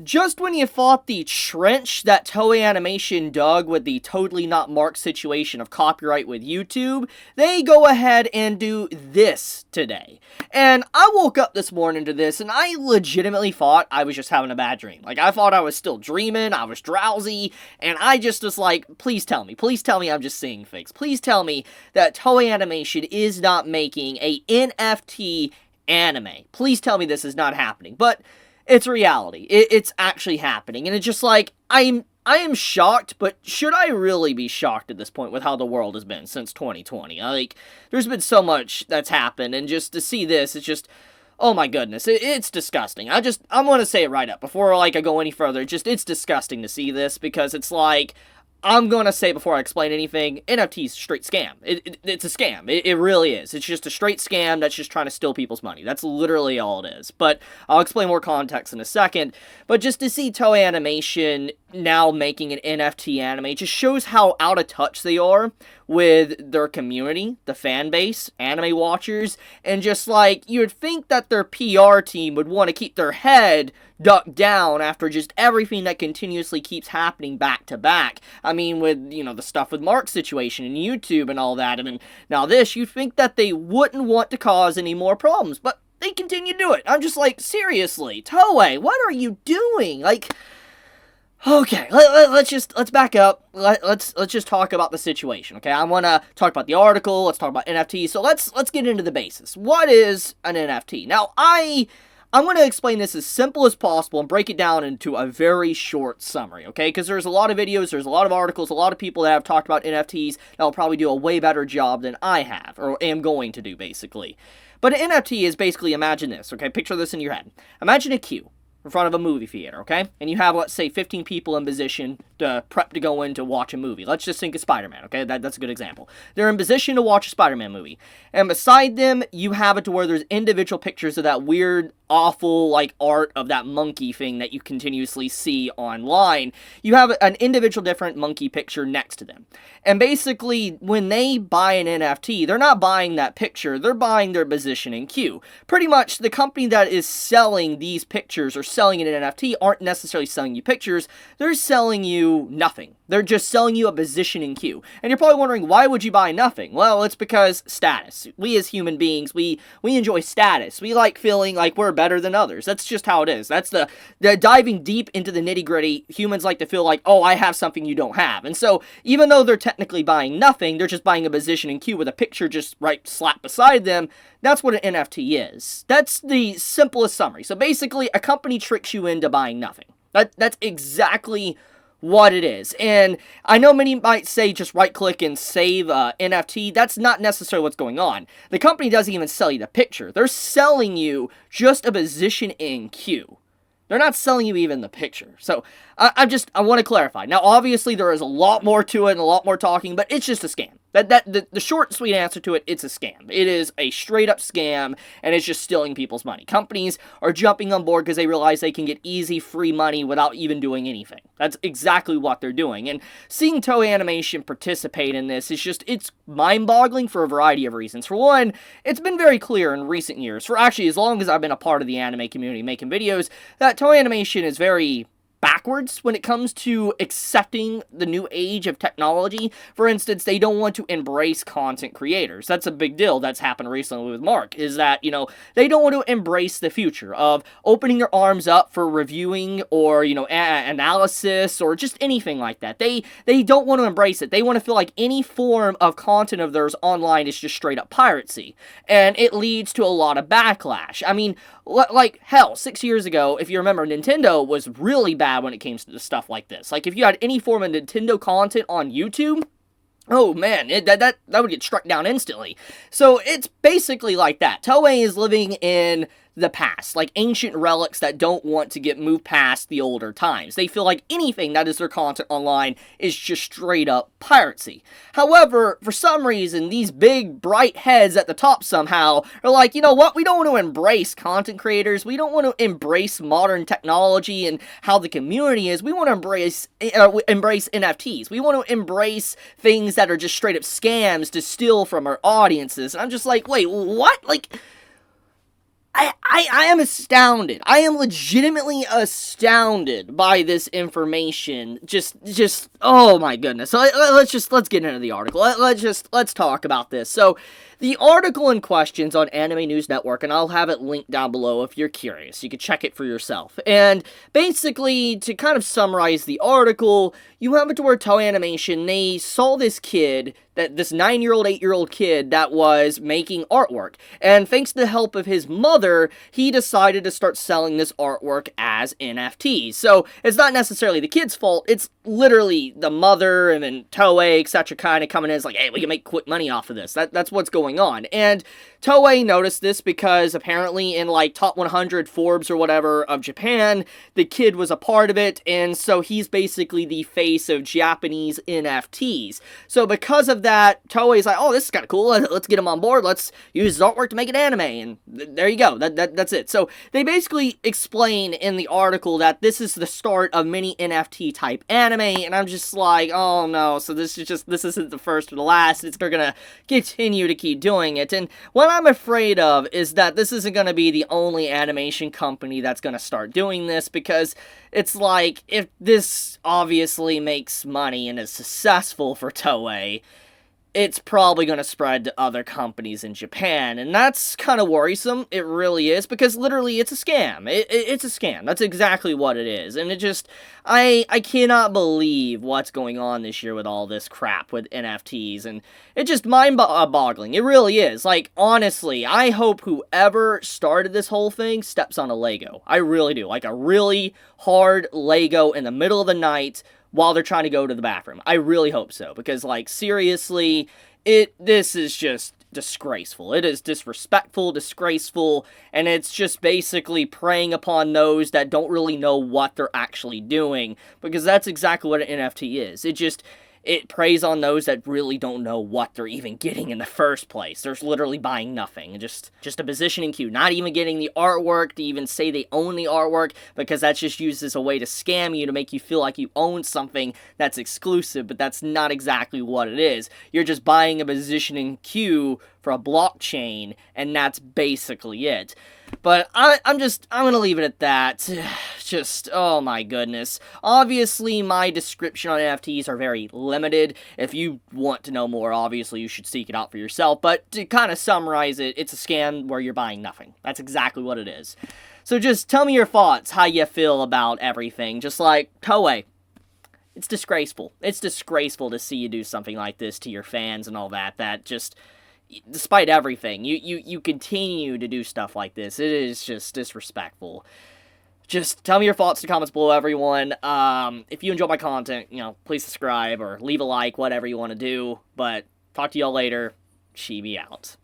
Just when you thought the trench that Toei Animation dug with the totally not marked situation of copyright with YouTube, they go ahead and do this today. And I woke up this morning to this, and I legitimately thought I was just having a bad dream. Like, I thought I was still dreaming, I was drowsy, and I just was like, please tell me I'm just seeing things. Please tell me that Toei Animation is not making a NFT anime. Please tell me this is not happening. But it's reality. It's actually happening. And it's just like, I am shocked, but should I really be shocked at this point with how the world has been since 2020? Like, there's been so much that's happened, and just to see this, it's just, oh my goodness, it's disgusting. I'm going to say it right up before, like, I go any further. It's disgusting to see this, because it's like, I'm going to say before I explain anything, NFT is a straight scam. It's a scam. It really is. It's just a straight scam that's just trying to steal people's money. That's literally all it is. But I'll explain more context in a second. But just to see Toei Animation now making an NFT anime just shows how out of touch they are with their community, the fan base, anime watchers, and just like, you'd think that their PR team would want to keep their head ducked down after just everything that continuously keeps happening back to back. I mean, with, the stuff with Mark's situation and YouTube and all that, and then now this, you'd think that they wouldn't want to cause any more problems, but they continue to do it. I'm just like, seriously, Toei, what are you doing? Like, okay, let's back up. Let's just talk about the situation, okay? I want to talk about the article. Let's talk about NFTs. So let's get into the basis. What is an NFT? Now, I'm going to explain this as simple as possible and break it down into a very short summary, okay? Because there's a lot of videos, there's a lot of articles, a lot of people that have talked about NFTs that will probably do a way better job than I have, or am going to do, basically. But an NFT is basically, imagine this, okay? Picture this in your head. Imagine a queue in front of a movie theater, okay? And you have, let's say, 15 people in position to prep to go in to watch a movie. Let's just think of Spider-Man, okay? That's a good example. They're in position to watch a Spider-Man movie. And beside them, you have it to where there's individual pictures of that weird, awful, like, art of that monkey thing that you continuously see online. You have an individual different monkey picture next to them. And basically, when they buy an NFT, they're not buying that picture, they're buying their position in queue. Pretty much, the company that is selling these pictures or selling an NFT aren't necessarily selling you pictures, they're selling you nothing. They're just selling you a position in queue. And you're probably wondering, why would you buy nothing? Well, it's because status. We as human beings, we enjoy status. We like feeling like we're better than others. That's just how it is. That's the diving deep into the nitty-gritty. Humans like to feel like, oh, I have something you don't have. And so, even though they're technically buying nothing, they're just buying a position in queue with a picture just right slap beside them. That's what an NFT is. That's the simplest summary. So basically, a company tricks you into buying nothing. That's exactly what it is. And I know many might say just right click and save NFT. That's not necessarily what's going on. The company doesn't even sell you the picture. They're selling you just a position in queue. They're not selling you even the picture. So, I want to clarify. Now, obviously, there is a lot more to it and a lot more talking, but it's just a scam. The short, sweet answer to it, it's a scam. It is a straight-up scam, and it's just stealing people's money. Companies are jumping on board because they realize they can get easy, free money without even doing anything. That's exactly what they're doing. And seeing Toei Animation participate in this it's mind-boggling for a variety of reasons. For one, it's been very clear in recent years, for actually as long as I've been a part of the anime community making videos, that Toei Animation is very backwards when it comes to accepting the new age of technology. For instance, they don't want to embrace content creators. That's a big deal that's happened recently with Mark, is that, they don't want to embrace the future of opening their arms up for reviewing or, analysis or just anything like that. They don't want to embrace it. They want to feel like any form of content of theirs online is just straight up piracy. And it leads to a lot of backlash. I mean, like, hell, 6 years ago, if you remember, Nintendo was really bad when it came to stuff like this. Like, if you had any form of Nintendo content on YouTube, oh man, that would get struck down instantly. So it's basically like that. Toei is living in the past, like ancient relics that don't want to get moved past the older times. They feel like anything that is their content online is just straight up piracy. However, for some reason, these big bright heads at the top somehow are like, you know what, we don't want to embrace content creators, we don't want to embrace modern technology and how the community is, we want to embrace NFTs, we want to embrace things that are just straight up scams to steal from our audiences. And I'm just like, wait, what? Like, I am astounded. I am legitimately astounded by this information. Oh my goodness. So let's get into the article. Let's talk about this. So, the article in question's on Anime News Network, and I'll have it linked down below if you're curious. You can check it for yourself. And basically, to kind of summarize the article, you have it to where Toei Animation, they saw this kid, this 9-year-old, 8-year-old kid that was making artwork. And thanks to the help of his mother, he decided to start selling this artwork as NFTs. So, it's not necessarily the kid's fault, it's literally the mother and then Toei, etc. kind of coming in as like, hey, we can make quick money off of this. That's what's going on. And Toei noticed this because apparently in like top 100 Forbes or whatever of Japan, the kid was a part of it, and so he's basically the face of Japanese NFTs. So because of that, Toei's like, oh, this is kind of cool, let's get him on board, let's use his artwork to make an anime, and there you go, that's it. So they basically explain in the article that this is the start of many NFT type anime, and I'm just like, oh no, so this isn't the first or the last, they're gonna continue to keep doing it. And what I'm afraid of is that this isn't gonna be the only animation company that's gonna start doing this, because it's like, if this obviously makes money and is successful for Toei, it's probably going to spread to other companies in Japan, and that's kind of worrisome. It really is, because literally it's a scam. It's a scam. That's exactly what it is, and I cannot believe what's going on this year with all this crap with NFTs, and it's just mind-boggling. It really is. Like, honestly, I hope whoever started this whole thing steps on a Lego. I really do. Like a really hard Lego in the middle of the night while they're trying to go to the bathroom. I really hope so, because, like, seriously, this is just disgraceful. It is disrespectful, disgraceful, and it's just basically preying upon those that don't really know what they're actually doing, because that's exactly what an NFT is. It preys on those that really don't know what they're even getting in the first place. They're literally buying nothing. Just a positioning queue. Not even getting the artwork to even say they own the artwork, because that's just used as a way to scam you, to make you feel like you own something that's exclusive, but that's not exactly what it is. You're just buying a positioning queue for a blockchain, and that's basically it. But I'm gonna leave it at that. Just, oh my goodness. Obviously, my description on NFTs are very limited. If you want to know more, obviously, you should seek it out for yourself. But to kind of summarize it, it's a scam where you're buying nothing. That's exactly what it is. So just tell me your thoughts, how you feel about everything. Just like Toei. It's disgraceful. It's disgraceful to see you do something like this to your fans and all that. That just, despite everything, you continue to do stuff like this. It is just disrespectful. Just tell me your thoughts in the comments below, everyone. If you enjoy my content, please subscribe or leave a like, whatever you want to do. But talk to y'all later. Chibi out.